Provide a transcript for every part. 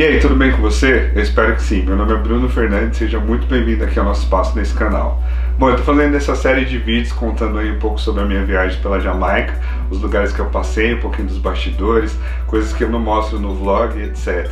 E aí, tudo bem com você? Eu espero que sim. Meu nome é Bruno Fernandes, seja muito bem-vindo aqui ao nosso espaço nesse canal. Bom, eu tô fazendo essa série de vídeos contando aí um pouco sobre a minha viagem pela Jamaica, os lugares que eu passei, um pouquinho dos bastidores, coisas que eu não mostro no vlog, etc.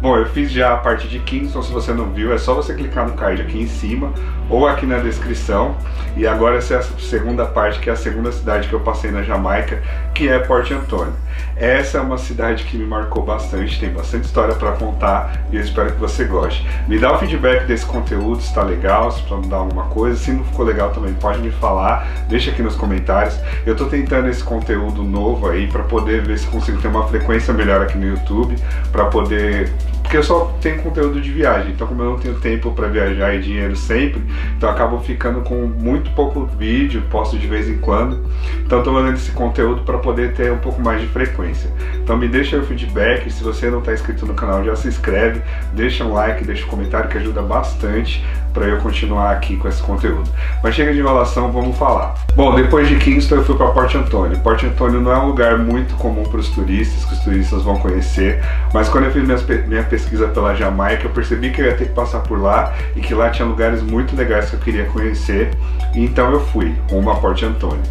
Bom, eu fiz já a parte de Kingston, se você não viu, é só você clicar no card aqui em cima ou aqui na descrição. E agora essa é a segunda parte, que é a segunda cidade que eu passei na Jamaica, que é Port Anthony. Essa é uma cidade que me marcou bastante, tem bastante história para contar e eu espero que você goste. Me dá o feedback desse conteúdo, se tá legal, se precisa mudar alguma coisa. Se não ficou legal também pode me falar, deixa aqui nos comentários. Eu tô tentando esse conteúdo novo aí para poder ver se consigo ter uma frequência melhor aqui no YouTube, para poder... Porque eu só tenho conteúdo de viagem, então como eu não tenho tempo para viajar e dinheiro sempre, então eu acabo ficando com muito pouco vídeo, posto de vez em quando. Então eu tô mandando esse conteúdo para poder ter um pouco mais de frequência. Então me deixa aí o feedback, se você não está inscrito no canal já se inscreve, deixa um like, deixa um comentário que ajuda bastante para eu continuar aqui com esse conteúdo. Mas chega de enrolação, vamos falar. Bom, depois de Kingston eu fui para Port Anthony. Port Anthony não é um lugar muito comum para os turistas, que os turistas vão conhecer, mas quando eu fiz minha pesquisa pela Jamaica, eu percebi que eu ia ter que passar por lá e que lá tinha lugares muito legais que eu queria conhecer, e então eu fui rumo a Port Anthony.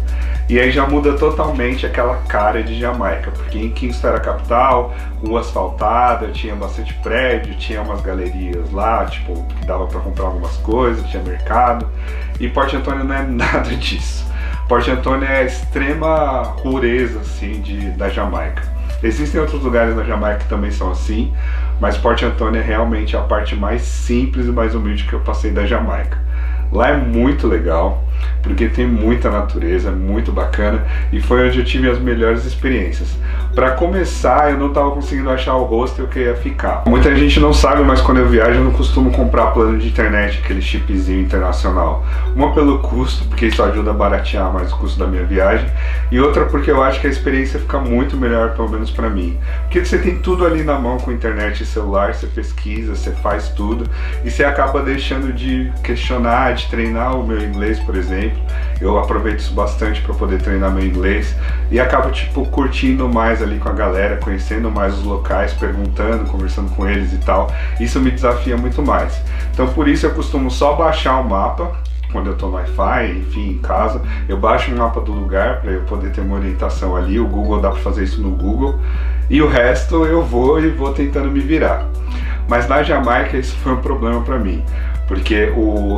E aí já muda totalmente aquela cara de Jamaica, porque em Kingston era a capital, rua asfaltada, tinha bastante prédio, tinha umas galerias lá, tipo, que dava para comprar algumas coisas, tinha mercado. E Port Anthony não é nada disso. Port Anthony é a extrema pureza, assim, da Jamaica. Existem outros lugares na Jamaica que também são assim, mas Port Anthony é realmente a parte mais simples e mais humilde que eu passei da Jamaica. Lá é muito legal, porque tem muita natureza, é muito bacana, e foi onde eu tive as melhores experiências. Para começar, eu não estava conseguindo achar o hostel que eu ia ficar. Muita gente não sabe, mas quando eu viajo eu não costumo comprar plano de internet, aquele chipzinho internacional. Uma pelo custo, porque isso ajuda a baratear mais o custo da minha viagem, e outra porque eu acho que a experiência fica muito melhor, pelo menos para mim. Porque você tem tudo ali na mão com internet e celular, você pesquisa, você faz tudo, e você acaba deixando de questionar, de treinar o meu inglês, por exemplo. Eu aproveito isso bastante para poder treinar meu inglês e acabo tipo curtindo mais ali com a galera, conhecendo mais os locais, perguntando, conversando com eles e tal. Isso me desafia muito mais. Então por isso eu costumo só baixar o mapa quando eu tô no Wi-Fi, enfim, em casa. Eu baixo um mapa do lugar para eu poder ter uma orientação ali. O Google dá para fazer isso no Google. E o resto eu vou tentando me virar. Mas na Jamaica isso foi um problema para mim, porque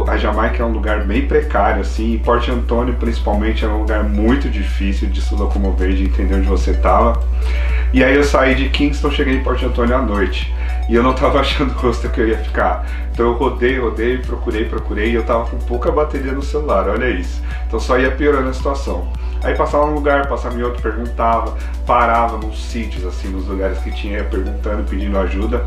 a Jamaica é um lugar bem precário, assim, e Port Anthony principalmente é um lugar muito difícil de se locomover, de entender onde você estava. E aí eu saí de Kingston, cheguei em Port Anthony à noite, e eu não estava achando o hostel que eu ia ficar. Então eu rodei, procurei, e eu estava com pouca bateria no celular, olha isso. Então só ia piorando a situação. Aí passava num lugar, passava em outro, perguntava, parava nos sítios, assim, nos lugares que tinha, ia perguntando, pedindo ajuda.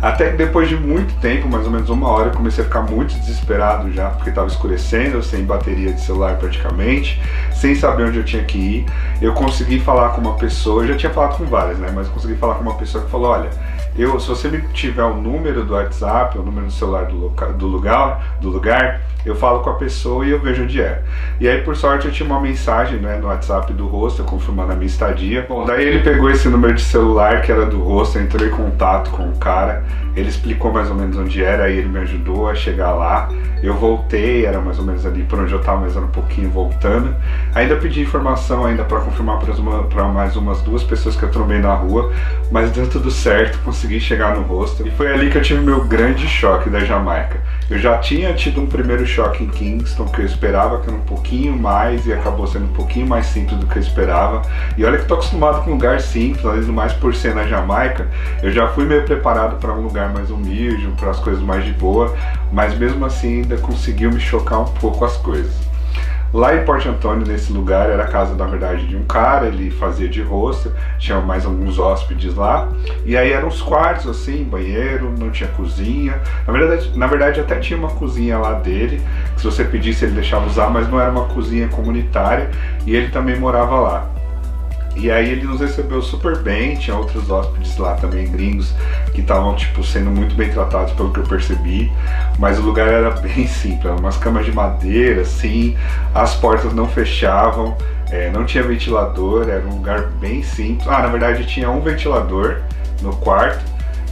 Até que depois de muito tempo, mais ou menos uma hora, eu comecei a ficar muito desesperado já, porque estava escurecendo, sem bateria de celular praticamente, sem saber onde eu tinha que ir. Eu consegui falar com uma pessoa, eu já tinha falado com várias, né, mas eu consegui falar com uma pessoa que falou, olha, se você me tiver o número do WhatsApp, o número do celular do lugar, eu falo com a pessoa e eu vejo onde é. E aí, por sorte, eu tinha uma mensagem, né, no WhatsApp do hostel, confirmando a minha estadia. Bom, daí ele pegou esse número de celular, que era do hostel, entrou em contato com o cara, ele explicou mais ou menos onde era, aí ele me ajudou a chegar lá. Eu voltei, era mais ou menos ali por onde eu estava, mas era um pouquinho voltando. Ainda pedi informação ainda para confirmar para mais umas 2 pessoas que eu trombei na rua, mas deu tudo certo, consegui chegar no hostel. E foi ali que eu tive meu grande choque da Jamaica. Eu já tinha tido um primeiro choque em Kingston, que eu esperava que era um pouquinho mais, e acabou sendo um pouquinho mais simples do que eu esperava. E olha que eu tô acostumado com um lugar simples, além do mais por ser na Jamaica, eu já fui meio preparado para um lugar mais humilde, para as coisas mais de boa, mas mesmo assim ainda conseguiu me chocar um pouco as coisas. Lá em Port Anthony, nesse lugar, era a casa, na verdade, de um cara, ele fazia de hostel, tinha mais alguns hóspedes lá, e aí eram os quartos, assim, banheiro, não tinha cozinha. Na verdade até tinha uma cozinha lá dele, que se você pedisse ele deixava usar, mas não era uma cozinha comunitária, e ele também morava lá. E aí ele nos recebeu super bem, tinha outros hóspedes lá também, gringos, que estavam tipo sendo muito bem tratados pelo que eu percebi, mas o lugar era bem simples, eram umas camas de madeira assim, as portas não fechavam, não tinha ventilador, era um lugar bem simples. Na verdade tinha um ventilador no quarto,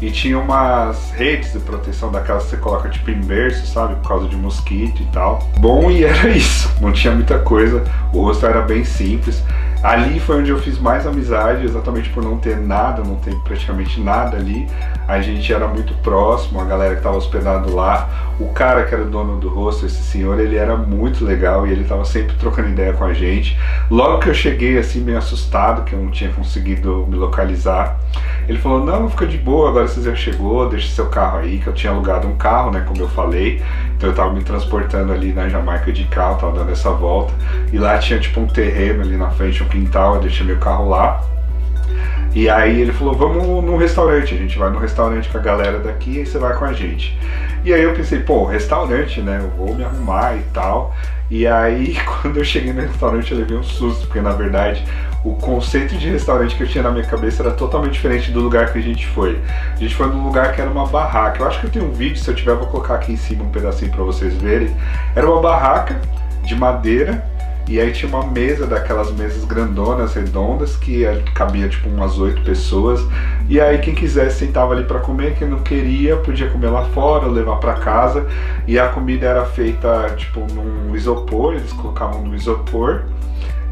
e tinha umas redes de proteção daquelas que você coloca tipo em berço, sabe, por causa de mosquito e tal. Bom, e era isso, não tinha muita coisa, o hostel era bem simples. Ali foi onde eu fiz mais amizade, exatamente por não ter nada, não ter praticamente nada ali. A gente era muito próximo, a galera que estava hospedado lá. O cara que era o dono do hostel, esse senhor, ele era muito legal e ele estava sempre trocando ideia com a gente. Logo que eu cheguei assim, meio assustado, que eu não tinha conseguido me localizar, ele falou, não, fica de boa, agora você já chegou, deixa seu carro aí, que eu tinha alugado um carro, né, como eu falei. Então eu tava me transportando ali na Jamaica de carro, tava dando essa volta. E lá tinha tipo um terreno ali na frente, um quintal, eu deixei meu carro lá. E aí ele falou, vamos num restaurante, a gente vai no restaurante com a galera daqui e aí você vai com a gente. E aí eu pensei, pô, restaurante, né, eu vou me arrumar e tal. E aí quando eu cheguei no restaurante eu levei um susto, porque na verdade o conceito de restaurante que eu tinha na minha cabeça era totalmente diferente do lugar que a gente foi. A gente foi num lugar que era uma barraca, eu acho que eu tenho um vídeo, se eu tiver eu vou colocar aqui em cima um pedacinho pra vocês verem. Era uma barraca de madeira, e aí tinha uma mesa, daquelas mesas grandonas, redondas, que cabia tipo umas 8 pessoas. E aí quem quisesse sentava ali para comer, quem não queria podia comer lá fora, levar para casa. E a comida era feita tipo num isopor, eles colocavam no isopor.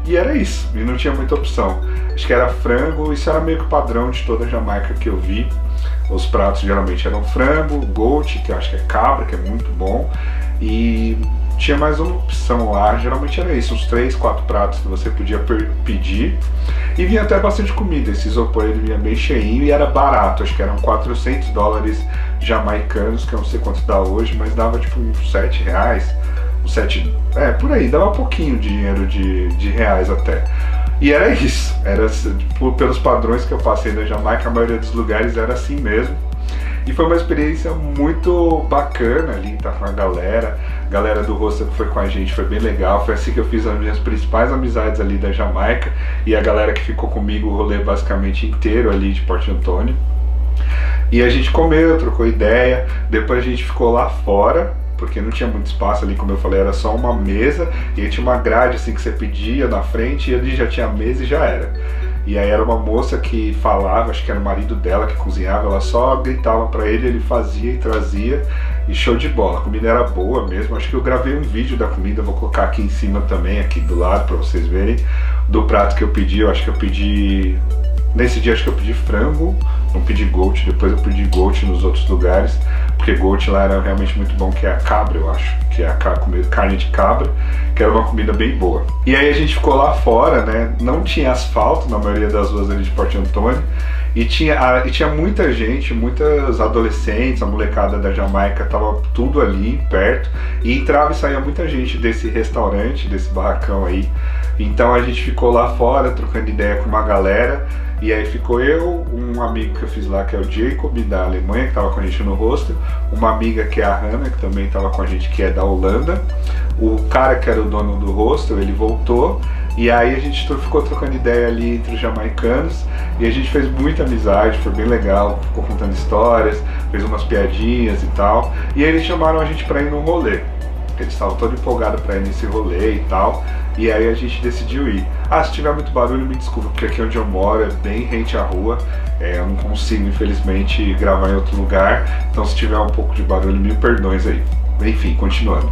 E era isso, e não tinha muita opção. Acho que era frango, isso era meio que o padrão de toda a Jamaica que eu vi. Os pratos geralmente eram frango, goat, que eu acho que é cabra, que é muito bom. E tinha mais uma opção lá, geralmente era isso, uns 3, 4 pratos que você podia pedir. E vinha até bastante comida, esse isopor ele vinha bem cheinho e era barato, acho que eram $400 jamaicanos, que eu não sei quanto dá hoje, mas dava tipo uns 7 reais, uns 7, por aí, dava pouquinho de dinheiro de reais até. E era isso, era tipo, pelos padrões que eu passei na Jamaica, a maioria dos lugares era assim mesmo. E foi uma experiência muito bacana ali, estar com a galera do hostel que foi com a gente, foi bem legal. Foi assim que eu fiz as minhas principais amizades ali da Jamaica, e a galera que ficou comigo o rolê basicamente inteiro ali de Porto Antônio. E a gente comeu, trocou ideia, depois a gente ficou lá fora, porque não tinha muito espaço ali, como eu falei, era só uma mesa, e aí tinha uma grade assim que você pedia na frente, e ali já tinha a mesa e já era. E aí era uma moça que falava, acho que era o marido dela que cozinhava, ela só gritava pra ele, ele fazia e trazia, e show de bola. A comida era boa mesmo, acho que eu gravei um vídeo da comida, vou colocar aqui em cima também, aqui do lado, pra vocês verem, do prato que eu pedi. Eu acho que eu pedi, nesse dia acho que eu pedi frango, não pedi goat, depois eu pedi goat nos outros lugares, porque goat lá era realmente muito bom, que é a cabra, eu acho, que é a carne de cabra, que era uma comida bem boa. E aí a gente ficou lá fora, né, não tinha asfalto na maioria das ruas ali de Porto Antônio, e tinha muita gente, muitos adolescentes, a molecada da Jamaica, tava tudo ali perto, e entrava e saía muita gente desse restaurante, desse barracão aí. Então a gente ficou lá fora, trocando ideia com uma galera, e aí ficou eu, um amigo que eu fiz lá, que é o Jacob, da Alemanha, que estava com a gente no hostel, uma amiga que é a Hannah, que também estava com a gente, que é da Holanda, o cara que era o dono do hostel, ele voltou, e aí a gente ficou trocando ideia ali entre os jamaicanos, e a gente fez muita amizade, foi bem legal, ficou contando histórias, fez umas piadinhas e tal, e aí eles chamaram a gente para ir num rolê. Eles estavam todo empolgados para ir nesse rolê e tal, e aí a gente decidiu ir. Ah, se tiver muito barulho, me desculpa, porque aqui onde eu moro é bem rente à rua, eu não consigo, infelizmente, gravar em outro lugar, então se tiver um pouco de barulho, mil perdões aí. Enfim, continuando.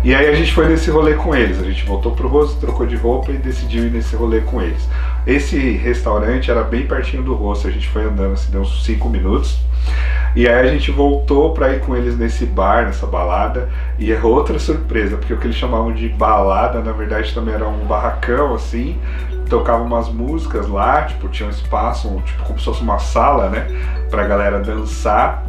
E aí a gente foi nesse rolê com eles, a gente voltou pro hostel, trocou de roupa e decidiu ir nesse rolê com eles. Esse restaurante era bem pertinho do hostel, a gente foi andando assim, deu uns 5 minutos. E aí a gente voltou pra ir com eles nesse bar, nessa balada, e é outra surpresa, porque o que eles chamavam de balada, na verdade também era um barracão, assim, tocava umas músicas lá, tipo, tinha um espaço, tipo, como se fosse uma sala, né, pra galera dançar.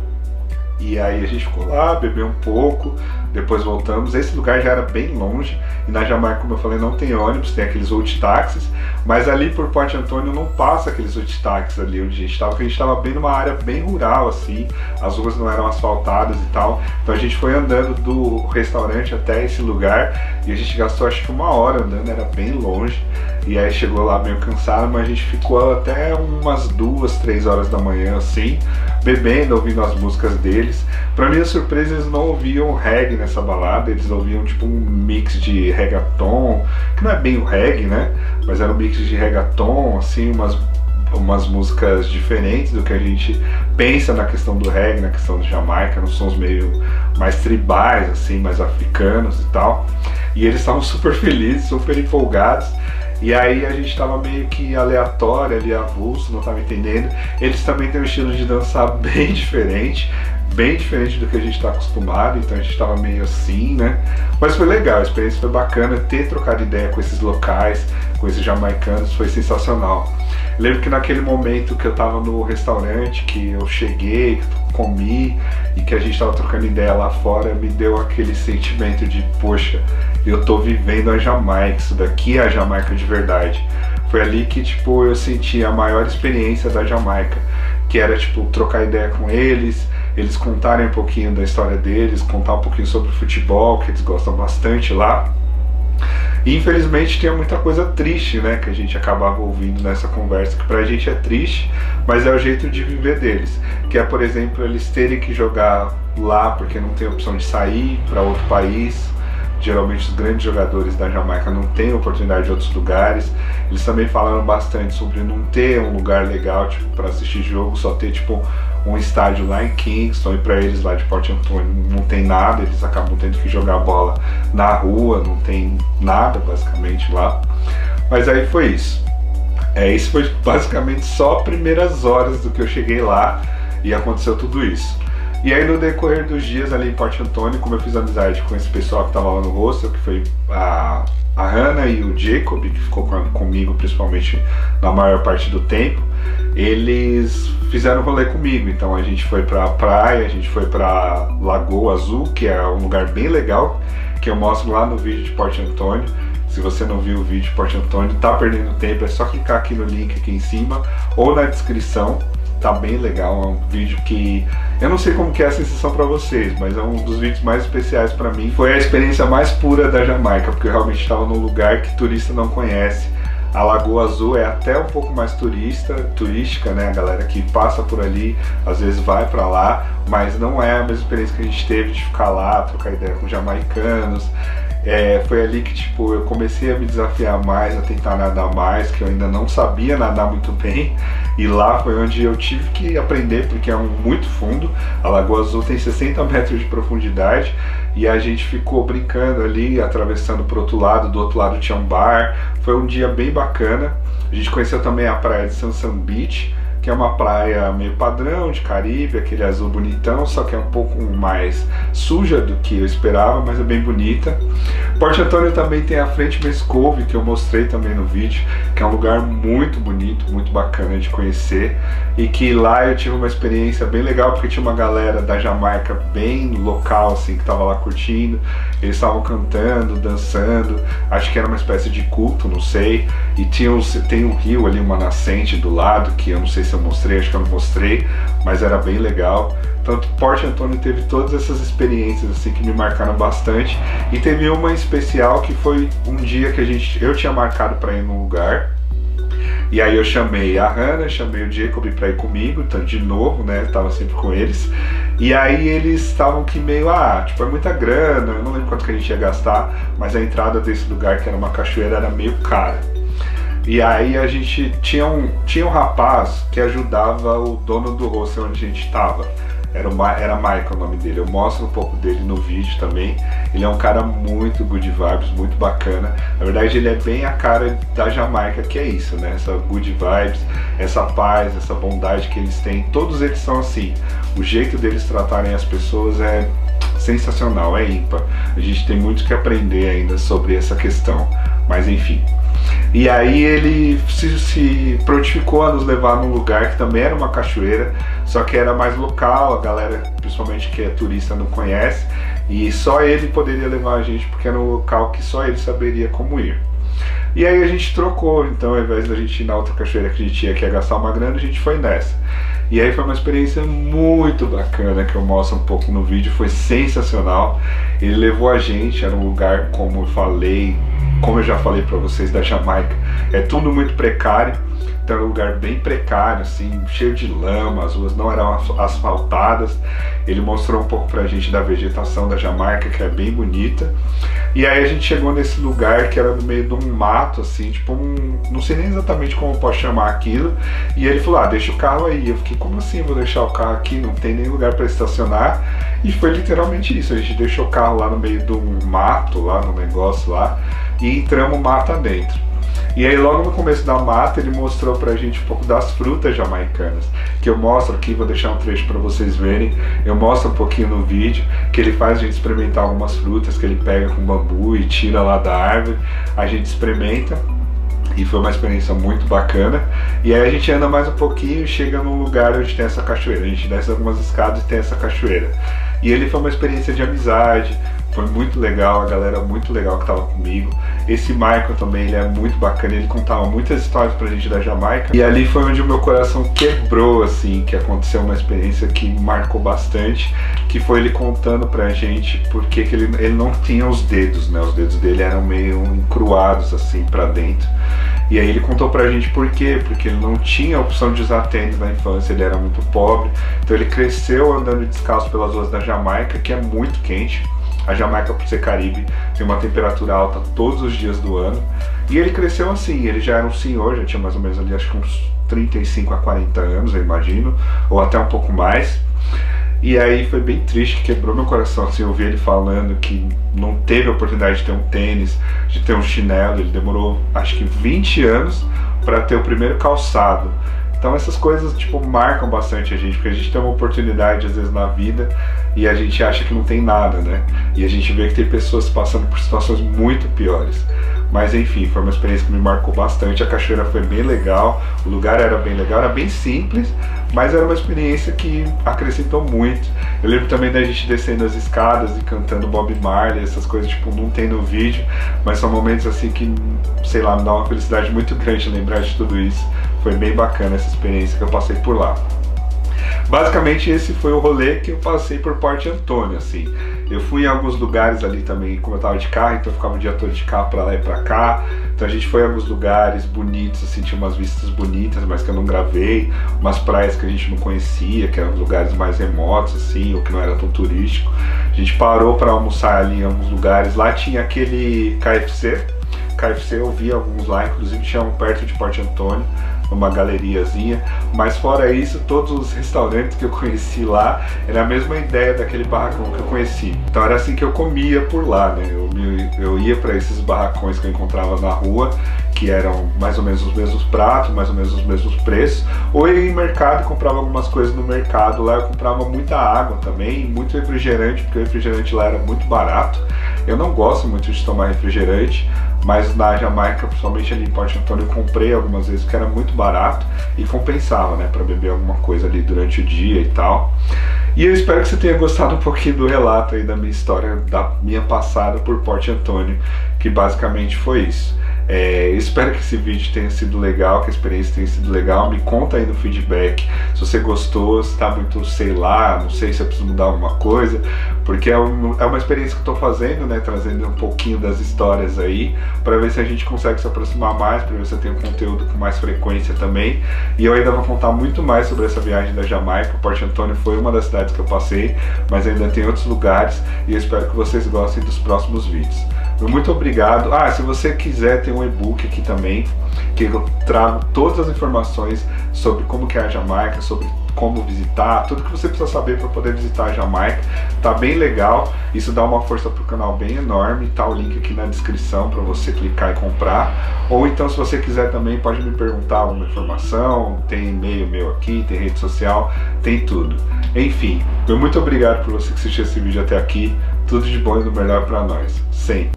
E aí a gente ficou lá, bebeu um pouco, depois voltamos. Esse lugar já era bem longe, e na Jamaica, como eu falei, não tem ônibus, tem aqueles road táxis, mas ali por Porto Antônio não passa aqueles road táxis ali onde a gente estava, porque a gente estava bem numa área bem rural, assim, as ruas não eram asfaltadas e tal, então a gente foi andando do restaurante até esse lugar, e a gente gastou acho que 1 hora andando, era bem longe, e aí chegou lá meio cansado, mas a gente ficou até umas 2, 3 horas da manhã, assim, bebendo, ouvindo as músicas deles. Pra minha surpresa, eles não ouviam reggae nessa balada, eles ouviam tipo um mix de reggaeton, que não é bem o reggae, né? Mas era um mix de reggaeton, assim, umas músicas diferentes do que a gente pensa na questão do reggae, na questão do Jamaica, nos sons meio mais tribais, assim, mais africanos e tal. E eles estavam super felizes, super empolgados. E aí a gente tava meio que aleatório ali, avulso, não tava entendendo. Eles também têm um estilo de dançar bem diferente do que a gente tá acostumado, então a gente tava meio assim, né? Mas foi legal, a experiência foi bacana, ter trocado ideia com esses locais, com esses jamaicanos, foi sensacional. Lembro que naquele momento que eu tava no restaurante, que eu cheguei, comi e que a gente tava trocando ideia lá fora, me deu aquele sentimento de, poxa, eu tô vivendo a Jamaica, isso daqui é a Jamaica de verdade. Foi ali que, tipo, eu senti a maior experiência da Jamaica, que era, tipo, trocar ideia com eles contarem um pouquinho da história deles, contar um pouquinho sobre o futebol, que eles gostam bastante lá. E infelizmente tinha muita coisa triste, né, que a gente acabava ouvindo nessa conversa, que pra gente é triste, mas é o jeito de viver deles, que é, por exemplo, eles terem que jogar lá porque não tem opção de sair para outro país. Geralmente os grandes jogadores da Jamaica não têm oportunidade de outros lugares. Eles também falaram bastante sobre não ter um lugar legal, tipo, para assistir jogo, só ter, tipo, um estádio lá em Kingston, e para eles lá de Port Antonio não tem nada, eles acabam tendo que jogar bola na rua, não tem nada basicamente lá. Mas aí foi isso. Isso foi basicamente só primeiras horas do que eu cheguei lá e aconteceu tudo isso. E aí no decorrer dos dias ali em Port Antonio, como eu fiz amizade com esse pessoal que estava lá no hostel, que foi a Hannah e o Jacob, que ficou comigo principalmente na maior parte do tempo, eles fizeram rolê comigo. Então a gente foi pra praia, a gente foi pra Lagoa Azul, que é um lugar bem legal, que eu mostro lá no vídeo de Port Antonio. Se você não viu o vídeo de Port Antonio, tá perdendo tempo, é só clicar aqui no link aqui em cima ou na descrição. Tá bem legal, é um vídeo que eu não sei como que é a sensação pra vocês, mas é um dos vídeos mais especiais pra mim. Foi a experiência mais pura da Jamaica, porque eu realmente estava num lugar que turista não conhece. A Lagoa Azul é até um pouco mais turística, né? A galera que passa por ali às vezes vai pra lá, mas não é a mesma experiência que a gente teve de ficar lá, trocar ideia com jamaicanos. Foi ali que, tipo, eu comecei a me desafiar mais, a tentar nadar mais, que eu ainda não sabia nadar muito bem. E lá foi onde eu tive que aprender, porque é muito fundo. A Lagoa Azul tem 60 metros de profundidade e a gente ficou brincando ali, atravessando para o outro lado. Do outro lado tinha um bar. Foi um dia bem bacana. A gente conheceu também a praia de Sunset Beach, que é uma praia meio padrão de Caribe, aquele azul bonitão, só que é um pouco mais suja do que eu esperava, mas é bem bonita. Port Antonio também tem a Frente Mescove Cove, que eu mostrei também no vídeo, que é um lugar muito bonito, muito bacana de conhecer, e que lá eu tive uma experiência bem legal, porque tinha uma galera da Jamaica bem local, assim, que estava lá curtindo. Eles estavam cantando, dançando, acho que era uma espécie de culto, não sei, e tem um rio ali, uma nascente do lado, que eu não sei se eu mostrei, acho que eu não mostrei, mas era bem legal. Tanto Port Antonio teve todas essas experiências assim que me marcaram bastante, e teve uma especial que foi um dia que eu tinha marcado para ir num lugar, e aí eu chamei a Hannah, chamei o Jacob para ir comigo, então de novo, né, tava sempre com eles, e aí eles estavam que meio, tipo, é muita grana, eu não lembro quanto que a gente ia gastar, mas a entrada desse lugar, que era uma cachoeira, era meio cara. E aí a gente tinha um rapaz que ajudava o dono do hostel onde a gente estava. Era Michael o nome dele. Eu mostro um pouco dele no vídeo também. Ele é um cara muito good vibes, muito bacana. Na verdade ele é bem a cara da Jamaica, que é isso, né? Essa good vibes, essa paz, essa bondade que eles têm. Todos eles são assim. O jeito deles tratarem as pessoas é sensacional, é ímpar. A gente tem muito que aprender ainda sobre essa questão. Mas enfim. E aí ele se prontificou a nos levar num lugar que também era uma cachoeira, só que era mais local, a galera, principalmente que é turista, não conhece, e só ele poderia levar a gente, porque era um local que só ele saberia como ir. E aí a gente trocou, então ao invés da gente ir na outra cachoeira que a gente ia, que ia gastar uma grana, a gente foi nessa. E aí foi uma experiência muito bacana, que eu mostro um pouco no vídeo, foi sensacional. Ele levou a gente, era um lugar, como eu já falei pra vocês, da Jamaica, É tudo muito precário. Então é um lugar bem precário, assim, cheio de lama, as ruas não eram asfaltadas. Ele mostrou um pouco pra gente da vegetação da Jamaica, que é bem bonita. E aí a gente chegou nesse lugar que era no meio de um mato, assim, tipo não sei nem exatamente como eu posso chamar aquilo. E ele falou, deixa o carro aí. Eu fiquei, como assim vou deixar o carro aqui? Não tem nem lugar para estacionar. E foi literalmente isso, a gente deixou o carro lá no meio de um mato, lá no negócio lá, e entramos mata dentro. E aí logo no começo da mata ele mostrou pra gente um pouco das frutas jamaicanas, que eu mostro aqui, vou deixar um trecho para vocês verem, eu mostro um pouquinho no vídeo, que ele faz a gente experimentar algumas frutas que ele pega com bambu e tira lá da árvore, a gente experimenta. E foi uma experiência muito bacana. E aí a gente anda mais um pouquinho e chega num lugar onde tem essa cachoeira. A gente desce algumas escadas e tem essa cachoeira. E ele foi uma experiência de amizade, foi muito legal, a galera muito legal que estava comigo. Esse Michael também, ele é muito bacana, ele contava muitas histórias pra gente da Jamaica. E ali foi onde o meu coração quebrou, assim, que aconteceu uma experiência que marcou bastante, que foi ele contando pra gente porque que ele não tinha os dedos, né? Os dedos dele eram meio encruados, assim, pra dentro. E aí ele contou pra gente por quê, porque ele não tinha a opção de usar tênis na infância, ele era muito pobre, então ele cresceu andando descalço pelas ruas da Jamaica, que é muito quente. A Jamaica, por ser Caribe, tem uma temperatura alta todos os dias do ano. E ele cresceu assim, ele já era um senhor, já tinha mais ou menos ali, acho que uns 35 a 40 anos, eu imagino, ou até um pouco mais. E aí foi bem triste, quebrou meu coração, assim, eu ouvi ele falando que não teve a oportunidade de ter um tênis, de ter um chinelo, ele demorou acho que 20 anos para ter o primeiro calçado. Então essas coisas, tipo, marcam bastante a gente, porque a gente tem uma oportunidade às vezes na vida e a gente acha que não tem nada, né? E a gente vê que tem pessoas passando por situações muito piores. Mas enfim, foi uma experiência que me marcou bastante, a cachoeira foi bem legal, o lugar era bem legal, era bem simples, mas era uma experiência que acrescentou muito. Eu lembro também da gente descendo as escadas e cantando Bob Marley, essas coisas, tipo, não tem no vídeo, mas são momentos assim que, sei lá, me dá uma felicidade muito grande lembrar de tudo isso. Foi bem bacana essa experiência que eu passei por lá. Basicamente esse foi o rolê que eu passei por Port Antonio, assim. Eu fui em alguns lugares ali também, como eu tava de carro, então eu ficava o dia todo de carro pra lá e pra cá. Então a gente foi em alguns lugares bonitos, assim, tinha umas vistas bonitas, mas que eu não gravei. Umas praias que a gente não conhecia, que eram lugares mais remotos, assim, ou que não era tão turístico. A gente parou pra almoçar ali em alguns lugares. Lá tinha aquele KFC. KFC eu vi alguns lá, inclusive tinha um perto de Port Antonio, uma galeriazinha, mas fora isso, todos os restaurantes que eu conheci lá, era a mesma ideia daquele barracão que eu conheci. Então era assim que eu comia por lá, né? Eu ia para esses barracões que eu encontrava na rua, que eram mais ou menos os mesmos pratos, mais ou menos os mesmos preços, ou eu ia em mercado e comprava algumas coisas no mercado. Lá eu comprava muita água também, muito refrigerante, porque o refrigerante lá era muito barato. Eu não gosto muito de tomar refrigerante, mas na Jamaica, principalmente ali em Port Antonio, eu comprei algumas vezes, porque era muito barato e compensava, né, para beber alguma coisa ali durante o dia e tal. E eu espero que você tenha gostado um pouquinho do relato aí da minha história, da minha passada por Port Antonio, que basicamente foi isso. Espero que esse vídeo tenha sido legal, que a experiência tenha sido legal. Me conta aí no feedback se você gostou, se tá muito, sei lá, não sei se eu preciso mudar alguma coisa, porque é uma experiência que eu tô fazendo, né, trazendo um pouquinho das histórias aí, para ver se a gente consegue se aproximar mais, para ver se eu tenho conteúdo com mais frequência também. E eu ainda vou contar muito mais sobre essa viagem da Jamaica. Port Antonio foi uma das cidades que eu passei, mas ainda tem outros lugares, e eu espero que vocês gostem dos próximos vídeos. Muito obrigado. Se você quiser, tem um e-book aqui também, que eu trago todas as informações sobre como que é a Jamaica, sobre como visitar, tudo que você precisa saber para poder visitar a Jamaica. Tá bem legal, isso dá uma força pro canal bem enorme. Tá o link aqui na descrição para você clicar e comprar. Ou então, se você quiser também, pode me perguntar alguma informação, tem e-mail meu aqui, tem rede social, tem tudo. Enfim, muito obrigado por você que assistiu esse vídeo até aqui. Tudo de bom e do melhor para nós, sempre.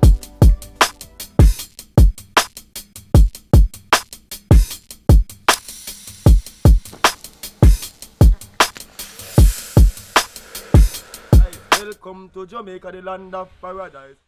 Welcome to Jamaica, the land of paradise.